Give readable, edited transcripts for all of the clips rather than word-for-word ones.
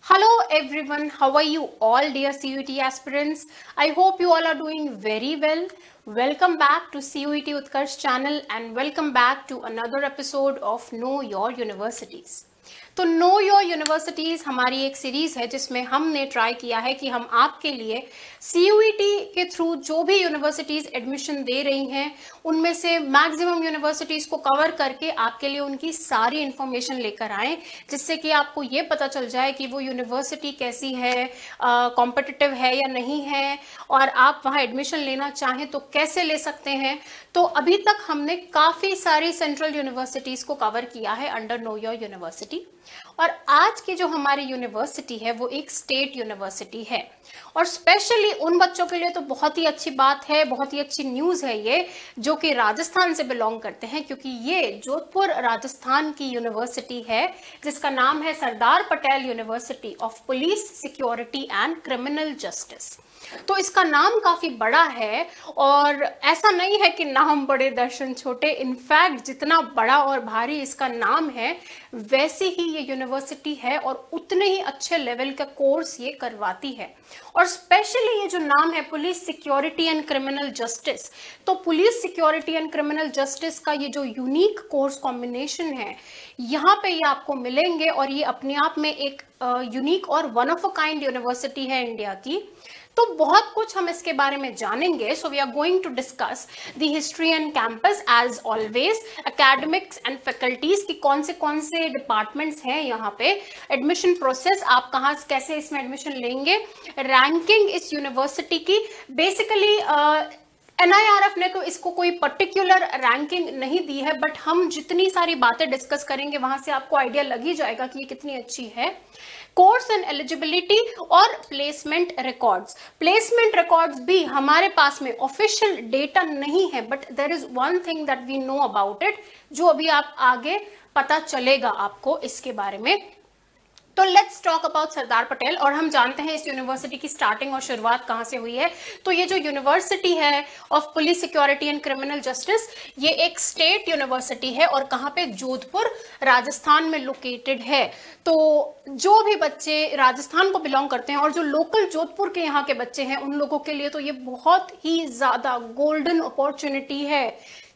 Hello everyone, how are you all dear CUET aspirants? I hope you all are doing very well. Welcome back to CUET Utkarsh channel and welcome back to another episode of Know Your Universities. तो know your universities हमारी एक series है जिसमें हमने try किया है कि हम आपके लिए सीयूईटी के थ्रू जो भी यूनिवर्सिटीज़ एडमिशन दे रही हैं उनमें से मैक्सिमम यूनिवर्सिटीज़ को कवर करके आपके लिए उनकी सारी इन्फॉर्मेशन लेकर आएँ, जिससे कि आपको ये पता चल जाए कि वो यूनिवर्सिटी कैसी है, कॉम्पिटिटिव है या नहीं है, और आप वहाँ एडमिशन लेना चाहें तो कैसे ले सकते हैं। तो अभी तक हमने काफ़ी सारी सेंट्रल यूनिवर्सिटीज़ को कवर किया है अंडर नो योर यूनिवर्सिटी, और आज की जो हमारी यूनिवर्सिटी है वो एक स्टेट यूनिवर्सिटी है। और स्पेशली उन बच्चों के लिए तो बहुत ही अच्छी बात है, बहुत ही अच्छी न्यूज़ है ये, जो कि राजस्थान से बिलोंग करते हैं, क्योंकि ये जोधपुर राजस्थान की यूनिवर्सिटी है जिसका नाम है Sardar Patel university of police security and criminal justice. तो इसका नाम काफी बड़ा है और ऐसा नहीं है कि नाम बड़े दर्शन छोटे, इनफैक्ट जितना बड़ा और भारी इसका नाम है वैसी ही ये यूनिवर्सिटी है और उतने ही अच्छे लेवल का कोर्स ये करवाती है। और स्पेशली ये जो नाम है police security and criminal justice, तो police security and criminal justice का ये जो यूनिक कोर्स कॉम्बिनेशन है यहाँ पे ये आपको मिलेंगे, और ये अपने आप में एक यूनिक और one of a kind university है इंडिया की। तो बहुत कुछ हम इसके बारे में जानेंगे। So we are going to discuss the history and campus as always, academics and faculties की कौन से डिपार्टमेंट्स हैं यहाँ पे, एडमिशन प्रोसेस, आप कहाँ कैसे इसमें एडमिशन लेंगे, रैंकिंग इस यूनिवर्सिटी की। बेसिकली NIRF ने तो इसको कोई पर्टिकुलर रैंकिंग नहीं दी है, बट हम जितनी सारी बातें डिस्कस करेंगे वहां से आपको आइडिया लग ही जाएगा कि ये कितनी अच्छी है। कोर्स एंड एलिजिबिलिटी और प्लेसमेंट रिकॉर्ड्स। प्लेसमेंट रिकॉर्ड्स भी हमारे पास में ऑफिशियल डेटा नहीं है, but there is one thing that we know about it, जो अभी आप आगे पता चलेगा आपको इसके बारे में। तो let's talk about Sardar Patel, और हम जानते हैं इस यूनिवर्सिटी की स्टार्टिंग और शुरुआत कहाँ से हुई है। तो ये जो यूनिवर्सिटी है of police security and criminal justice, ये एक स्टेट यूनिवर्सिटी है और कहाँ पे, जोधपुर राजस्थान में लोकेटेड है। तो जो भी बच्चे राजस्थान को बिलोंग करते हैं और जो लोकल जोधपुर के यहाँ के बच्चे हैं उन लोगों के लिए तो ये बहुत ही ज्यादा गोल्डन अपॉर्चुनिटी है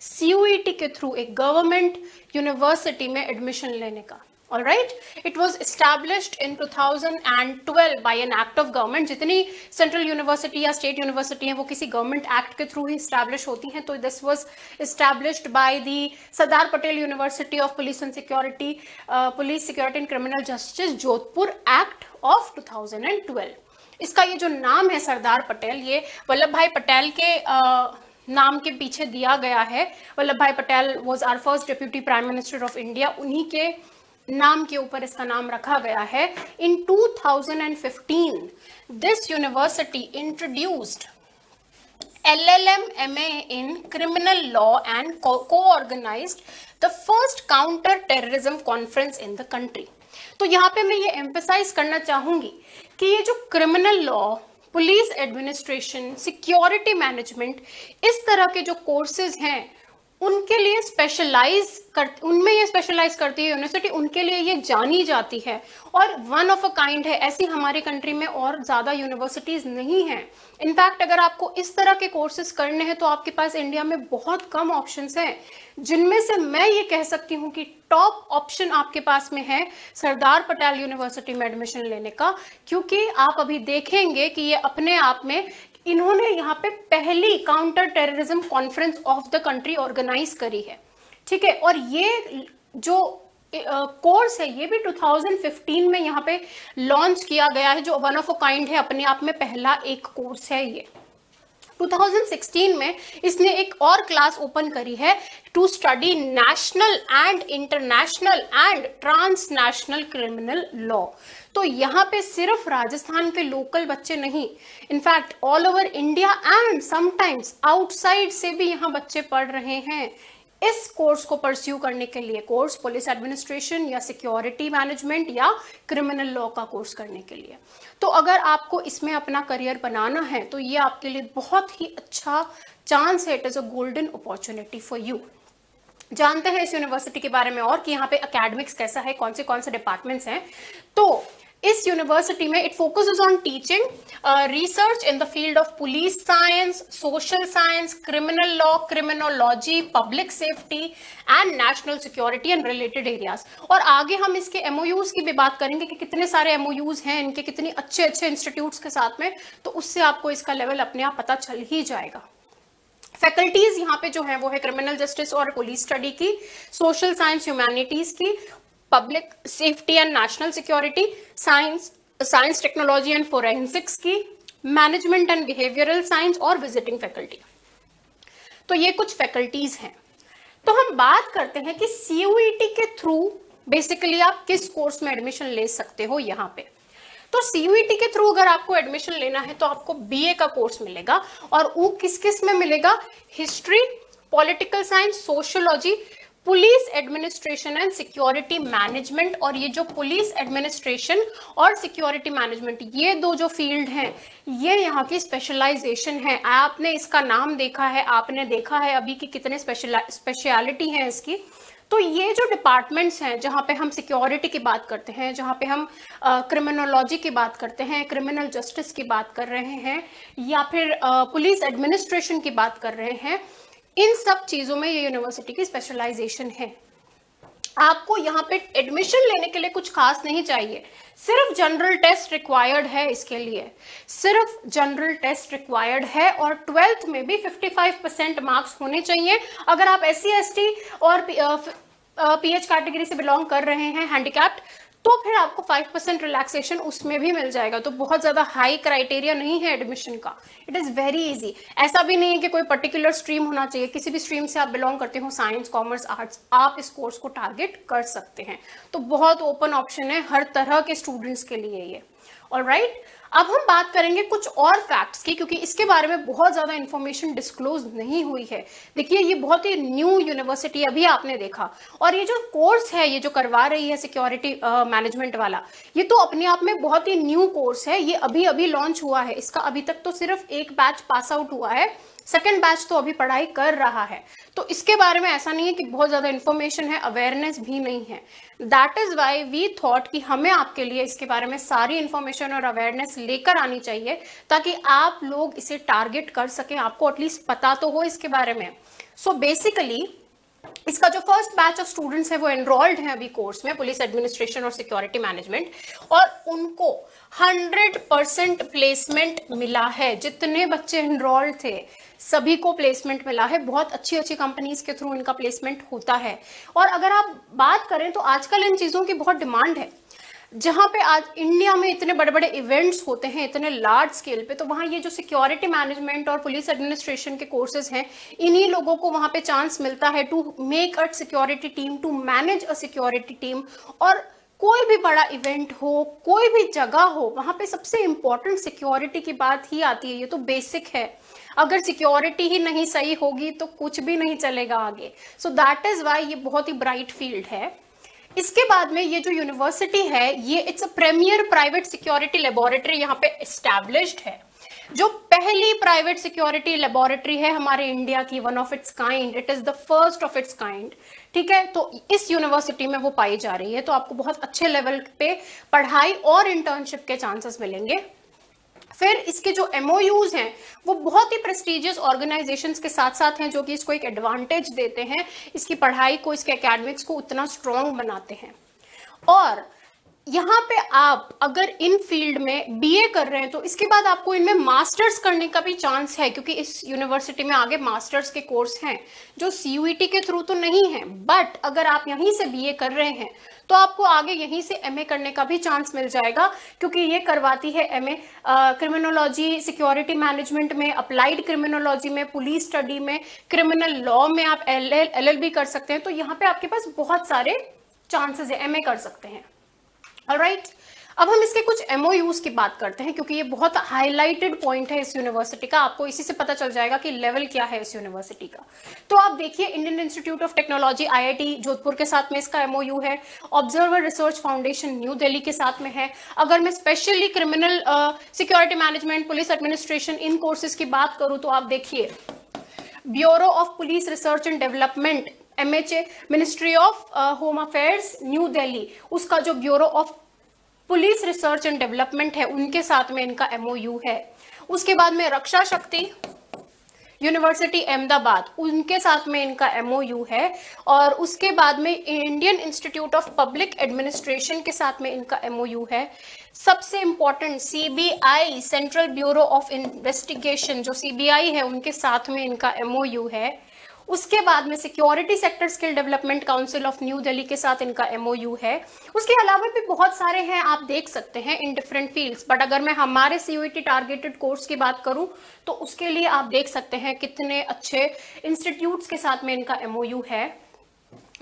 CUET के थ्रू एक गवर्नमेंट यूनिवर्सिटी में एडमिशन लेने का। All right, it was established in 2012 by an act of government। जितनी सेंट्रल यूनिवर्सिटी या स्टेट यूनिवर्सिटी हैं वो किसी गवर्नमेंट एक्ट के थ्रू ही एस्टैब्लिश होती हैं। तो this was established by the Sardar Patel university of police and security, police security and criminal justice, Jodhpur act of 2012। इसका ये जो नाम है सरदार पटेल, ये वल्लभ भाई पटेल के नाम के पीछे दिया गया है। Vallabh bhai Patel was our first deputy prime minister of India, उन्हीं के नाम के ऊपर इसका नाम रखा गया है। इन 2015 this university introduced LLM MA in criminal law and co-organized the first counter terrorism conference in the country। तो यहाँ पे मैं ये एम्फेसाइज करना चाहूंगी कि ये जो criminal law, police administration, security management, इस तरह के जो कोर्सेज हैं उनके लिए उनमें ये स्पेशलाइज करती है यूनिवर्सिटी, उनके लिए ये जानी जाती है और वन ऑफ अ काइंड है। ऐसी हमारी कंट्री में और ज्यादा यूनिवर्सिटीज नहीं हैं। इनफैक्ट अगर आपको इस तरह के कोर्सेज करने हैं तो आपके पास इंडिया में बहुत कम ऑप्शंस हैं, जिनमें से मैं ये कह सकती हूँ कि टॉप ऑप्शन आपके पास में है सरदार पटेल यूनिवर्सिटी में एडमिशन लेने का, क्योंकि आप अभी देखेंगे कि ये अपने आप में इन्होंने यहाँ पे पहली counter terrorism conference of the country organise करी है, ठीक है। और ये जो कोर्स है ये भी 2015 में यहाँ पे लॉन्च किया गया है, जो वन ऑफ अ काइंड है, अपने आप में पहला एक कोर्स है ये। 2016 में इसने एक और क्लास ओपन करी है to study national and international and transnational criminal law. तो यहाँ पे सिर्फ राजस्थान के लोकल बच्चे नहीं, in fact all over India and sometimes outside से भी यहाँ बच्चे पढ़ रहे हैं इस कोर्स को परस्यू करने के लिए। कोर्स पुलिस एडमिनिस्ट्रेशन या सिक्योरिटी मैनेजमेंट या क्रिमिनल लॉ का कोर्स करने के लिए। तो अगर आपको इसमें अपना करियर बनाना है तो ये आपके लिए बहुत ही अच्छा चांस है। It is a golden opportunity for you. जानते हैं इस यूनिवर्सिटी के बारे में और कि यहाँ पे एकेडमिक्स कैसा है, कौन से डिपार्टमेंट्स हैं। तो इस यूनिवर्सिटी में it focuses on teaching research in the field of police science, social science, criminal law, criminology, public safety and national security and related areas. और आगे हम इसके एमओयूज की भी बात करेंगे कि कितने सारे एमओयूज हैं इनके, कितनी अच्छे अच्छे इंस्टीट्यूट्स के साथ में, तो उससे आपको इसका लेवल अपने आप पता चल ही जाएगा। फैकल्टीज यहाँ पे जो है वो है क्रिमिनल जस्टिस और पुलिस स्टडी की, सोशल साइंस ह्यूमैनिटीज की, public safety and national security, science technology and forensics की, मैनेजमेंट एंड बिहेवियरल साइंस और विजिटिंग फैकल्टी। तो ये कुछ फैकल्टीज हैं। तो हम बात करते हैं कि सीयूईटी के थ्रू बेसिकली आप किस कोर्स में एडमिशन ले सकते हो। यहाँ पे तो सीयूईटी के थ्रू अगर आपको एडमिशन लेना है तो आपको बीए का कोर्स मिलेगा, और वो किस किस में मिलेगा, history, political science, sociology, police administration and security management. और ये जो पुलिस एडमिनिस्ट्रेशन और सिक्योरिटी मैनेजमेंट, ये दो जो फील्ड हैं, ये यहाँ की स्पेशलाइजेशन है। आपने इसका नाम देखा है, आपने देखा है अभी कि कितने स्पेशलिटी हैं इसकी। तो ये जो डिपार्टमेंट्स हैं जहाँ पे हम सिक्योरिटी की बात करते हैं, जहाँ पे हम क्रिमिनोलॉजी की बात करते हैं, क्रिमिनल जस्टिस की बात कर रहे हैं, या फिर पुलिस एडमिनिस्ट्रेशन की बात कर रहे हैं, इन सब चीजों में ये यूनिवर्सिटी की स्पेशलाइजेशन है। आपको यहाँ पे एडमिशन लेने के लिए कुछ खास नहीं चाहिए, सिर्फ जनरल टेस्ट रिक्वायर्ड है इसके लिए, सिर्फ जनरल टेस्ट रिक्वायर्ड है। और 12th में भी 55% मार्क्स होने चाहिए। अगर आप SC ST और PH कैटेगरी से बिलोंग कर रहे हैं, हैंडीकैप्ड, तो फिर आपको 5% रिलैक्सेशन उसमें भी मिल जाएगा। तो बहुत ज्यादा हाई क्राइटेरिया नहीं है एडमिशन का, इट इज वेरी इजी। ऐसा भी नहीं है कि कोई पर्टिकुलर स्ट्रीम होना चाहिए, किसी भी स्ट्रीम से आप बिलोंग करते हो, साइंस, कॉमर्स, आर्ट्स, आप इस कोर्स को टारगेट कर सकते हैं। तो बहुत ओपन ऑप्शन है हर तरह के स्टूडेंट्स के लिए ये। ऑलराइट, अब हम बात करेंगे कुछ और फैक्ट्स की, क्योंकि इसके बारे में बहुत ज्यादा इंफॉर्मेशन डिस्क्लोज नहीं हुई है। देखिए, ये बहुत ही न्यू यूनिवर्सिटी अभी आपने देखा, और ये जो कोर्स है, ये जो करवा रही है सिक्योरिटी मैनेजमेंट वाला, ये तो अपने आप में बहुत ही न्यू कोर्स है। ये अभी अभी लॉन्च हुआ है, इसका अभी तक तो सिर्फ एक बैच पास आउट हुआ है, सेकेंड बैच तो अभी पढ़ाई कर रहा है। तो इसके बारे में ऐसा नहीं है कि बहुत ज्यादा इंफॉर्मेशन है, अवेयरनेस भी नहीं है। That is why we thought कि हमें आपके लिए इसके बारे में सारी इंफॉर्मेशन और अवेयरनेस लेकर आनी चाहिए, ताकि आप लोग इसे टारगेट कर सकें, आपको एटलीस्ट पता तो हो इसके बारे में। सो बेसिकली इसका जो फर्स्ट बैच ऑफ स्टूडेंट्स है वो एनरोल्ड हैं अभी कोर्स में, पुलिस एडमिनिस्ट्रेशन और सिक्योरिटी मैनेजमेंट, और उनको 100% प्लेसमेंट मिला है। जितने बच्चे एनरोल्ड थे सभी को प्लेसमेंट मिला है। बहुत अच्छी अच्छी कंपनीज के थ्रू इनका प्लेसमेंट होता है। और अगर आप बात करें तो आजकल इन चीजों की बहुत डिमांड है। जहां पे आज इंडिया में इतने बड़े बड़े इवेंट्स होते हैं इतने लार्ज स्केल पे, तो वहां ये जो सिक्योरिटी मैनेजमेंट और पुलिस एडमिनिस्ट्रेशन के कोर्सेज हैं, इन्हीं लोगों को वहां पे चांस मिलता है to make a security team, to manage a security team. और कोई भी बड़ा इवेंट हो, कोई भी जगह हो, वहां पे सबसे इंपॉर्टेंट सिक्योरिटी की बात ही आती है। ये तो बेसिक है, अगर सिक्योरिटी ही नहीं सही होगी तो कुछ भी नहीं चलेगा आगे। सो दैट इज वाई ये बहुत ही ब्राइट फील्ड है। इसके बाद में ये जो यूनिवर्सिटी है, ये it's a premier private security laboratory यहाँ पे एस्टैब्लिश्ड है, जो पहली प्राइवेट सिक्योरिटी लेबोरेटरी है हमारे इंडिया की, one of its kind, it is the first of its kind. ठीक है, तो इस यूनिवर्सिटी में वो पाई जा रही है। तो आपको बहुत अच्छे लेवल पे पढ़ाई और इंटर्नशिप के चांसेस मिलेंगे। फिर इसके जो एमओयूज हैं वो बहुत ही प्रेस्टिजियस ऑर्गेनाइजेशंस के साथ साथ हैं, जो कि इसको एक एडवांटेज देते हैं, इसकी पढ़ाई को, इसके एकेडमिक्स को उतना स्ट्रॉन्ग बनाते हैं। और यहाँ पे आप अगर इन फील्ड में बीए कर रहे हैं तो इसके बाद आपको इनमें मास्टर्स करने का भी चांस है, क्योंकि इस यूनिवर्सिटी में आगे मास्टर्स के कोर्स हैं जो सीयूईटी के थ्रू तो नहीं है। बट अगर आप यहीं से बीए कर रहे हैं तो आपको आगे यहीं से एमए करने का भी चांस मिल जाएगा, क्योंकि ये करवाती है एमए क्रिमिनोलॉजी, सिक्योरिटी मैनेजमेंट में, अप्लाइड क्रिमिनोलॉजी में, पुलिस स्टडी में, क्रिमिनल लॉ में आप LLB कर सकते हैं। तो यहाँ पे आपके पास बहुत सारे चांसेस है, एमए कर सकते हैं। ऑलराइट, अब हम इसके कुछ एमओयूज की बात करते हैं, क्योंकि ये बहुत हाईलाइटेड पॉइंट है इस यूनिवर्सिटी का। आपको इसी से पता चल जाएगा कि लेवल क्या है इस यूनिवर्सिटी का। तो आप देखिए, Indian institute of technology IIT Jodhpur के साथ में इसका एमओयू है, observer research foundation new Delhi के साथ में है। अगर मैं specially criminal security management, police administration, इन कोर्सेज की बात करूं तो आप देखिए, bureau of police research and development MHA, ministry of home affairs new Delhi, उसका जो bureau of police research and development है, उनके साथ में इनका MOU है। उसके बाद में रक्षा शक्ति यूनिवर्सिटी अहमदाबाद, उनके साथ में इनका MOU है। और उसके बाद में Indian institute of public administration के साथ में इनका MOU है। सबसे important CBI central bureau of investigation, जो CBI है, उनके साथ में इनका MOU है। उसके बाद में security sector skill development council of new Delhi के साथ इनका MOU है। उसके अलावा भी बहुत सारे हैं, आप देख सकते हैं इन डिफरेंट फील्ड्स। बट अगर मैं हमारे CUET टारगेटेड कोर्स की बात करूं तो उसके लिए आप देख सकते हैं कितने अच्छे इंस्टीट्यूट्स के साथ में इनका MOU है।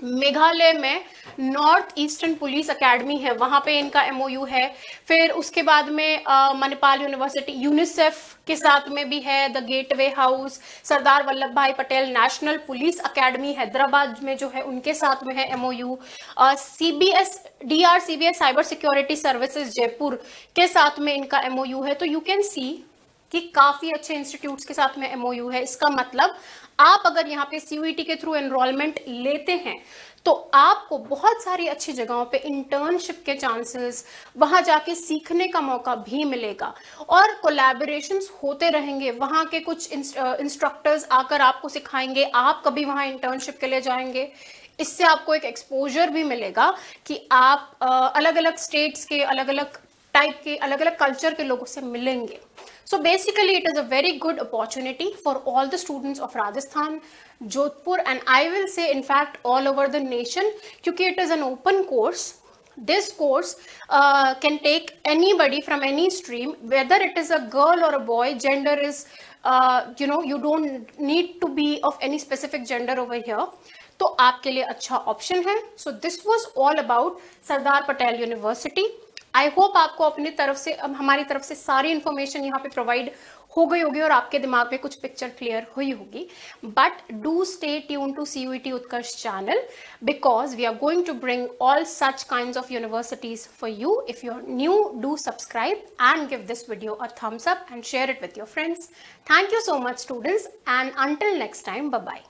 मेघालय में नॉर्थ ईस्टर्न पुलिस एकेडमी है, वहां पे इनका MOU है। फिर उसके बाद में मणिपाल यूनिवर्सिटी यूनिसेफ के साथ में भी है। The gateway house, Sardar Vallabh bhai Patel national police academy Hyderabad में जो है, उनके साथ में है MOU। DRCBS cyber security services Jaipur के साथ में इनका MOU है। तो यू कैन सी कि काफी अच्छे इंस्टीट्यूट्स के साथ में MOU है। इसका मतलब आप अगर यहाँ पे CUET के थ्रू एनरोलमेंट लेते हैं तो आपको बहुत सारी अच्छी जगहों पे इंटर्नशिप के चांसेस, वहां जाके सीखने का मौका भी मिलेगा और कोलैबोरेशंस होते रहेंगे। वहां के कुछ इंस्ट्रक्टर्स आकर आपको सिखाएंगे, आप कभी वहां इंटर्नशिप के लिए जाएंगे। इससे आपको एक एक्सपोजर भी मिलेगा कि आप अलग अलग स्टेट्स के, अलग अलग टाइप के, अलग अलग कल्चर के लोगों से मिलेंगे। So basically it is a very good opportunity for all the students of Rajasthan, Jodhpur, and I will say in fact all over the nation, क्योंकि it is an open course. This course can take anybody from any stream, whether it is a girl or a boy. Gender is you don't need to be of any specific gender over here. तो आपके लिए अच्छा option है। So this was all about Sardar Patel university. I hope आपको अपनी तरफ से, हमारी तरफ से सारी इंफॉर्मेशन यहाँ पे प्रोवाइड हो गई होगी और आपके दिमाग में कुछ पिक्चर क्लियर हुई होगी। But do stay tune to CUET Utkarsh channel because we are going to bring all such kinds of universities for you. If you are new, do subscribe and give this video a thumbs up and share it with your friends. Thank you so much students, and until next time, bye bye.